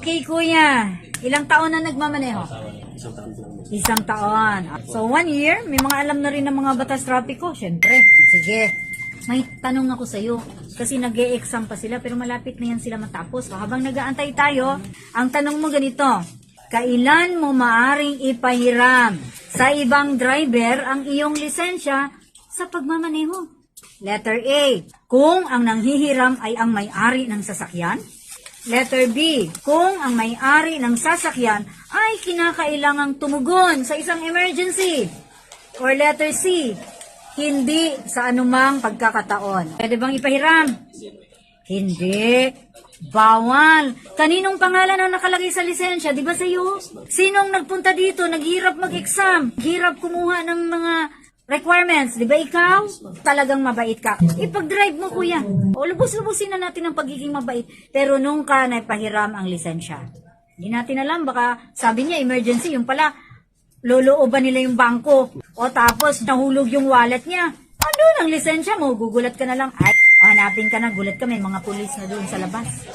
kay kuya, ilang taon na nagmamaneho? Isang taon. So, 1 year, may mga alam na rin ng mga batas trapiko. Siyempre, sige. May tanong ako sa'yo. Kasi nag-e-exam pa sila, pero malapit na yan sila matapos. So, habang nag-aantay tayo, ang tanong mo ganito, kailan mo maaring ipahiram sa ibang driver ang iyong lisensya sa pagmamaneho? Letter A, kung ang nanghihiram ay ang may-ari ng sasakyan. Letter B, kung ang may-ari ng sasakyan ay kinakailangang tumugon sa isang emergency. Or letter C, hindi sa anumang pagkakataon. Pwede bang ipahiram? Hindi. Bawal. Kaninong pangalan ang nakalagay sa lisensya? Di ba sa'yo? Sinong nagpunta dito? Naghirap mag-exam. Naghirap kumuha ng mga requirements, di ba ikaw? Talagang mabait ka. Ipag-drive mo, kuya. O, lubos-lubusin na natin ang pagiging mabait. Pero nung ka naipahiram ang lisensya, hindi natin alam, baka sabi niya emergency, yung pala, lolooban nila yung bangko. O tapos, nahulog yung wallet niya. Ano ang lisensya mo? Gugulat ka na lang. Ay, hanapin ka na, gulat ka, may mga pulis na doon sa labas.